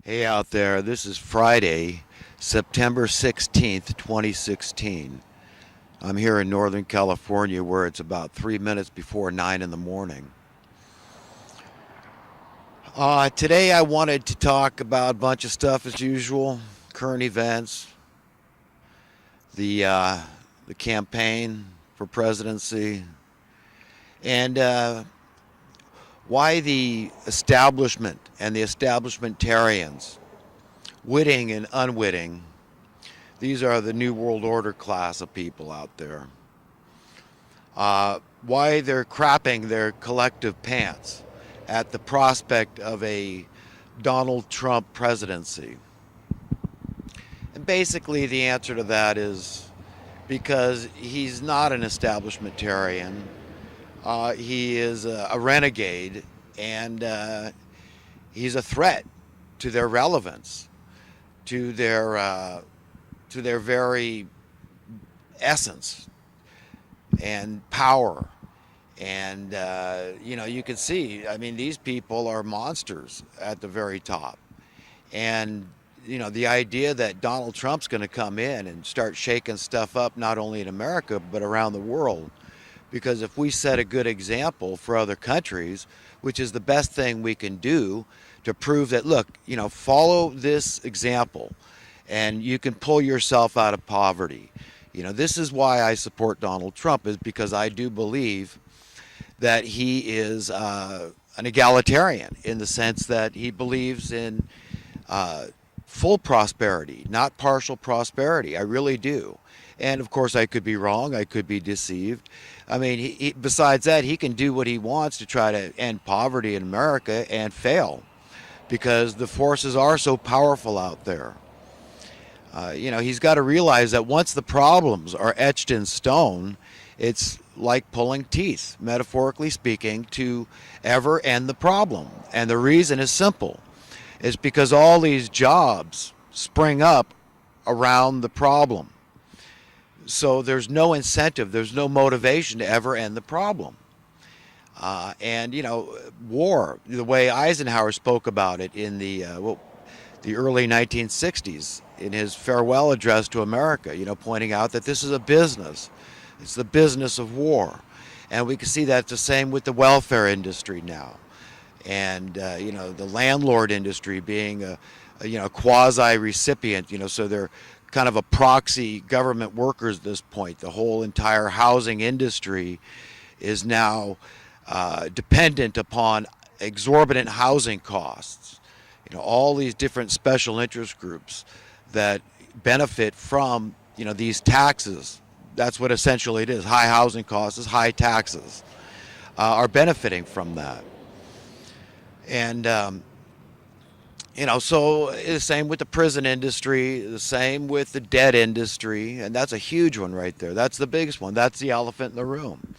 Hey out there, this is Friday, September 16th, 2016. I'm here in Northern California where it's about 3 minutes before 9 in the morning. Today I wanted to talk about a bunch of stuff as usual, current events, the, uh, the campaign for presidency, and why the establishment and the establishmentarians, witting and unwitting, these are the New World Order class of people out there. Why they're crapping their collective pants at the prospect of a Donald Trump presidency. And basically, the answer to that is because he's not an establishmentarian. He is a renegade, and he's a threat to their relevance, to their very essence and power. And you can see. I mean, these people are monsters at the very top, and the idea that Donald Trump's going to come in and start shaking stuff up, not only in America but around the world. Because if we set a good example for other countries, which is the best thing we can do to prove that, look, follow this example and you can pull yourself out of poverty. This is why I support Donald Trump, is because I do believe that he is an egalitarian in the sense that he believes in full prosperity, not partial prosperity. I really do. And of course, I could be wrong. I could be deceived. I mean, besides that, he can do what he wants to try to end poverty in America and fail because the forces are so powerful out there. He's got to realize that once the problems are etched in stone, it's like pulling teeth, metaphorically speaking, to ever end the problem. And the reason is simple. It's because all these jobs spring up around the problem. So there's no incentive, there's no motivation to ever end the problem. War, the way Eisenhower spoke about it in the early 1960s in his farewell address to America, pointing out that this is a business. It's the business of war. And we can see that the same with the welfare industry now. And, the landlord industry being a quasi-recipient, so they're kind of a proxy government workers at this point. The whole entire housing industry is now dependent upon exorbitant housing costs. All these different special interest groups that benefit from, these taxes. That's what essentially it is. High housing costs, high taxes are benefiting from that. And, so the same with the prison industry, the same with the debt industry, and that's a huge one right there. That's the biggest one. That's the elephant in the room.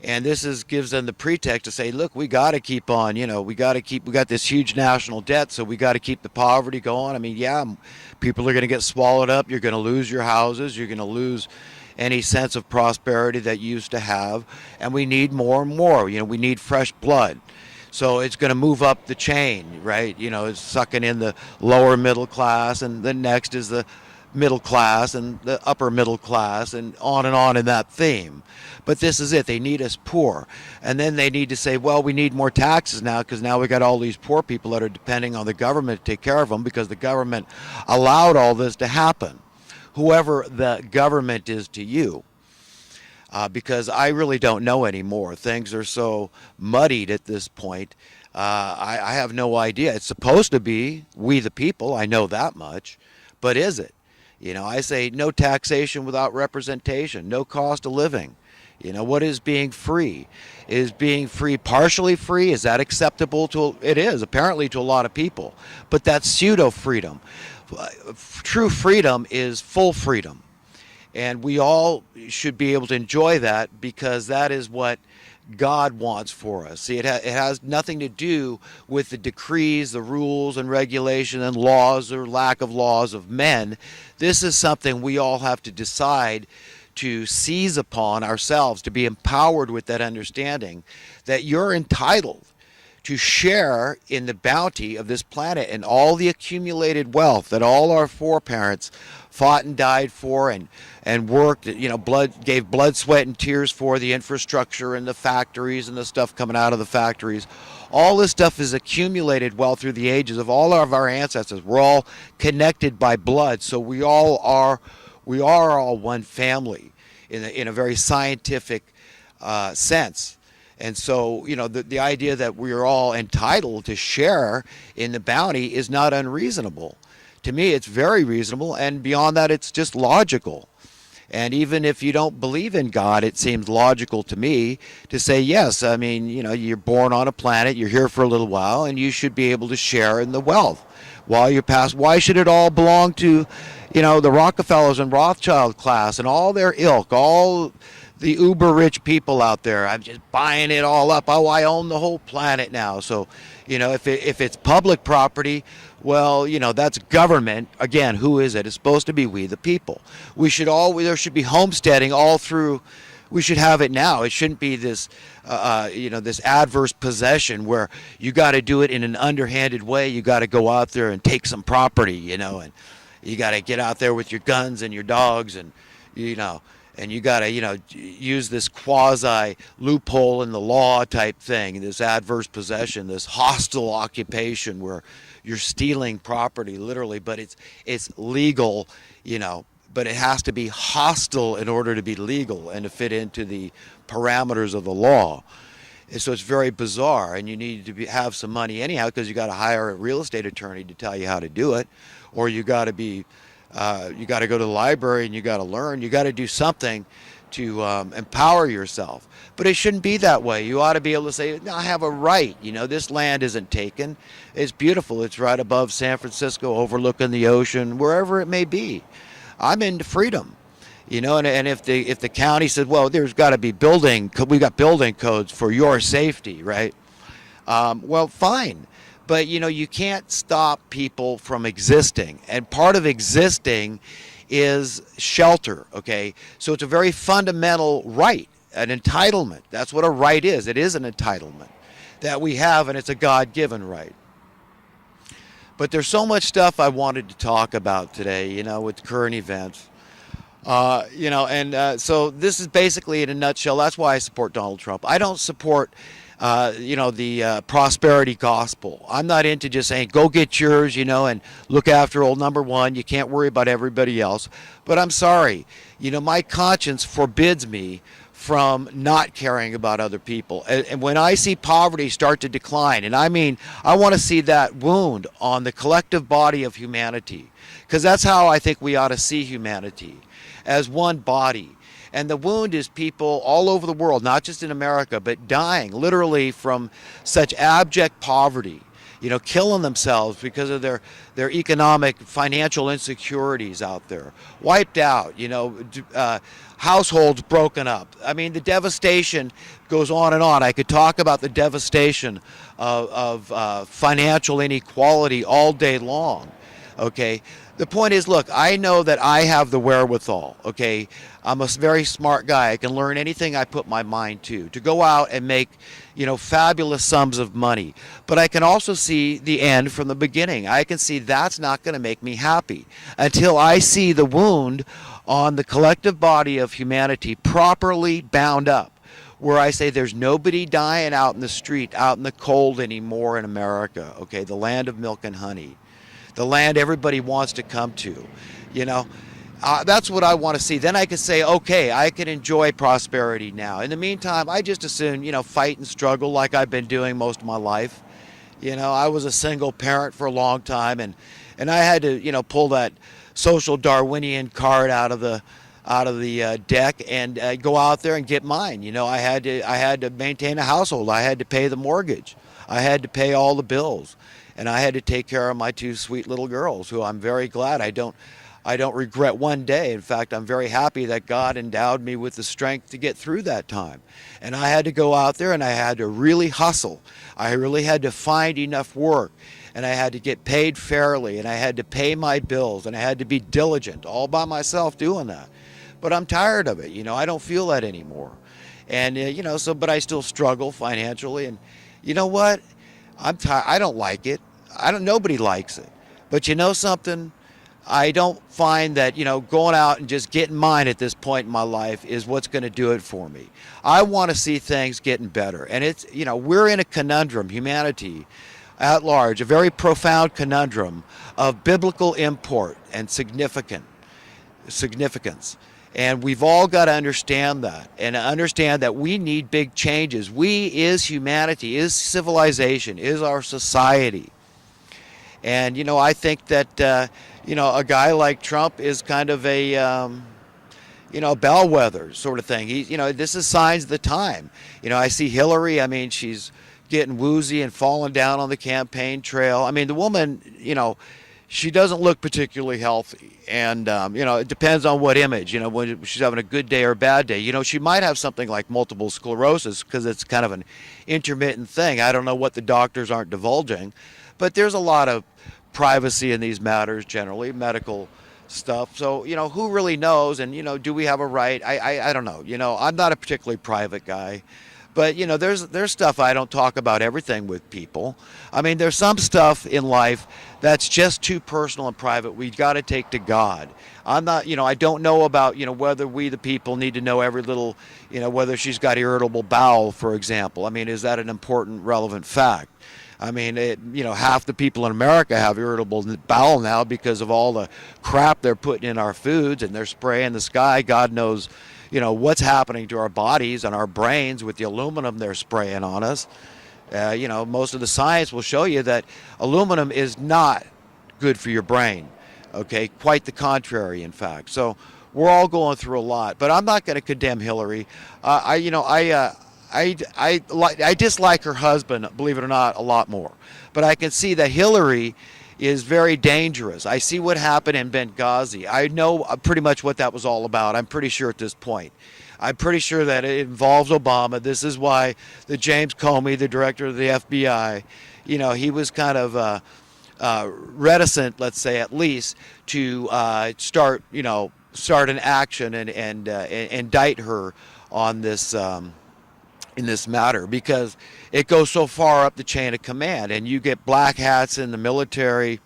And gives them the pretext to say, look, we got to keep on, we got this huge national debt, so we got to keep the poverty going. I mean, yeah, people are going to get swallowed up. You're going to lose your houses. You're going to lose any sense of prosperity that you used to have. And we need more and more. We need fresh blood. So it's going to move up the chain, right? It's sucking in the lower middle class, and then next is the middle class and the upper middle class, and on in that theme. But this is it. They need us poor. And then they need to say, well, we need more taxes now because now we got all these poor people that are depending on the government to take care of them because the government allowed all this to happen. Whoever the government is to you. Because I really don't know anymore. Things are so muddied at this point. I have no idea. It's supposed to be we the people. I know that much. But is it? I say no taxation without representation, no cost of living. What is being free? Is being free partially free? Is that acceptable to? It is, apparently, to a lot of people. But that's pseudo-freedom. True freedom is full freedom. And we all should be able to enjoy that because that is what God wants for us. See, it has nothing to do with the decrees, the rules and regulation and laws or lack of laws of men. This is something we all have to decide to seize upon ourselves, to be empowered with that understanding that you're entitled to share in the bounty of this planet and all the accumulated wealth that all our foreparents fought and died for, and worked, gave blood, sweat, and tears for, the infrastructure and the factories and the stuff coming out of the factories. All this stuff is accumulated well through the ages of all of our ancestors. We're all connected by blood, so we are all one family in a very scientific sense. And so, the idea that we're all entitled to share in the bounty is not unreasonable. To me, it's very reasonable, and beyond that, it's just logical. And even if you don't believe in God, it seems logical to me to say, yes, I mean, you're born on a planet, you're here for a little while, and you should be able to share in the wealth while you're past. Why should it all belong to, the Rockefellers and Rothschild class and all their ilk, all the uber rich people out there? I'm just buying it all up. Oh, I own the whole planet now. So, if it's public property, well, that's government. Again, who is it? It's supposed to be we, the people. There should be homesteading all through. We should have it now. It shouldn't be this, this adverse possession where you got to do it in an underhanded way. You got to go out there and take some property, and you got to get out there with your guns and your dogs, and and you got to, use this quasi loophole in the law type thing, this adverse possession, this hostile occupation where you're stealing property literally, but it's legal, but it has to be hostile in order to be legal and to fit into the parameters of the law. And so it's very bizarre, and you need to have some money anyhow, because you got to hire a real estate attorney to tell you how to do it, or you got to go to the library and you got to learn. You got to do something to empower yourself. But it shouldn't be that way. You ought to be able to say, no, I have a right. This land isn't taken. It's beautiful. It's right above San Francisco, overlooking the ocean, wherever it may be. I'm into freedom. And if the county said, well, there's got to be we got building codes for your safety, right? Well, fine. But, you can't stop people from existing. And part of existing is shelter, okay? So it's a very fundamental right, an entitlement. That's what a right is. It is an entitlement that we have, and it's a God-given right. But there's so much stuff I wanted to talk about today, with current events. So this is basically, in a nutshell, that's why I support Donald Trump. I don't support the prosperity gospel. I'm not into just saying, go get yours, and look after old number one. You can't worry about everybody else. But I'm sorry, my conscience forbids me from not caring about other people. And when I see poverty start to decline, and I want to see that wound on the collective body of humanity, because that's how I think we ought to see humanity, as one body. And the wound is people all over the world, not just in America, but dying literally from such abject poverty, killing themselves because of their economic, financial insecurities out there, wiped out, households broken up. I mean, the devastation goes on and on. I could talk about the devastation of financial inequality all day long, okay? The point is, look, I know that I have the wherewithal, okay? I'm a very smart guy. I can learn anything I put my mind to go out and make, fabulous sums of money. But I can also see the end from the beginning. I can see that's not going to make me happy until I see the wound on the collective body of humanity properly bound up, where I say there's nobody dying out in the street, out in the cold anymore in America, okay? The land of milk and honey. The land everybody wants to come to, that's what I want to see. Then I can say, okay, I can enjoy prosperity now. In the meantime, I just assume, fight and struggle like I've been doing most of my life. I was a single parent for a long time, and I had to, pull that social Darwinian card out of the deck and go out there and get mine. I had to maintain a household. I had to pay the mortgage. I had to pay all the bills. And I had to take care of my two sweet little girls, who I'm very glad I don't regret one day. In fact, I'm very happy that God endowed me with the strength to get through that time. And I had to go out there and I had to really hustle. I really had to find enough work, and I had to get paid fairly, and I had to pay my bills, and I had to be diligent all by myself doing that. But I'm tired of it. I don't feel that anymore. And, but I still struggle financially. And you know what? I don't like it. Nobody likes it. But you know something? I don't find that, going out and just getting mine at this point in my life is what's going to do it for me. I want to see things getting better. And we're in a conundrum, humanity at large, a very profound conundrum of biblical import and significance. And we've all got to understand that, and understand that we need big changes. We, is humanity, is civilization, is our society. And, I think that, a guy like Trump is kind of a bellwether sort of thing. This is signs of the time. I see Hillary. I mean, she's getting woozy and falling down on the campaign trail. I mean, the woman, she doesn't look particularly healthy. And, it depends on what image, when she's having a good day or a bad day. She might have something like multiple sclerosis because it's kind of an intermittent thing. I don't know what the doctors aren't divulging, but there's a lot of privacy in these matters generally, medical stuff. So, who really knows? And, do we have a right? I don't know. I'm not a particularly private guy. But, there's stuff I don't talk about everything with people. I mean, there's some stuff in life that's just too personal and private. We've got to take to God. I'm not, I don't know about, whether we the people need to know every little, whether she's got irritable bowel, for example. I mean, is that an important, relevant fact? I mean, half the people in America have irritable bowel now because of all the crap they're putting in our foods, and they're spraying the sky. God knows, what's happening to our bodies and our brains with the aluminum they're spraying on us. Most of the science will show you that aluminum is not good for your brain. Okay, quite the contrary, in fact. So we're all going through a lot, but I'm not going to condemn Hillary. I dislike her husband, believe it or not, a lot more. But I can see that Hillary is very dangerous. I see what happened in Benghazi. I know pretty much what that was all about. I'm pretty sure at this point. I'm pretty sure that it involves Obama. This is why the James Comey, the director of the FBI, he was kind of reticent, let's say at least, to start an action and indict her on this in this matter, because it goes so far up the chain of command, and you get black hats in the military.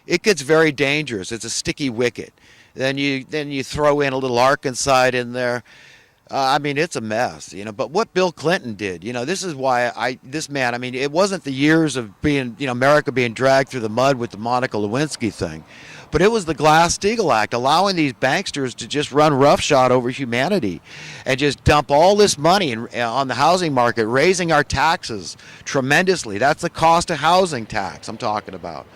It gets very dangerous. It's a sticky wicket. Then you throw in a little Arkansas in there. I mean, it's a mess, But what Bill Clinton did, this is why this man. I mean, it wasn't the years of being, America being dragged through the mud with the Monica Lewinsky thing, but it was the Glass-Steagall Act, allowing these banksters to just run roughshod over humanity, and just dump all this money on the housing market, raising our taxes tremendously. That's the cost of housing tax I'm talking about.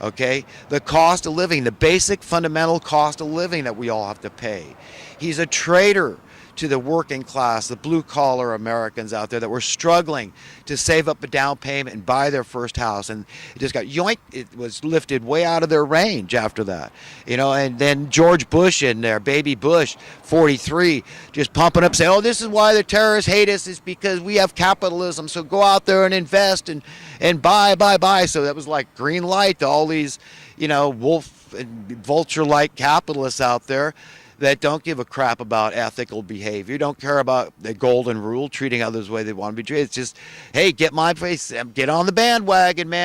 Okay, the cost of living, the basic fundamental cost of living that we all have to pay. He's a traitor to the working class, the blue-collar Americans out there that were struggling to save up a down payment and buy their first house. And it just got yoinked. It was lifted way out of their range after that. And then George Bush in there, baby Bush, 43, just pumping up, saying, oh, this is why the terrorists hate us, is because we have capitalism. So go out there and invest and buy. So that was like green light to all these, wolf and vulture-like capitalists out there that don't give a crap about ethical behavior, don't care about the golden rule, treating others the way they want to be treated. It's just, hey, get my face, get on the bandwagon, man.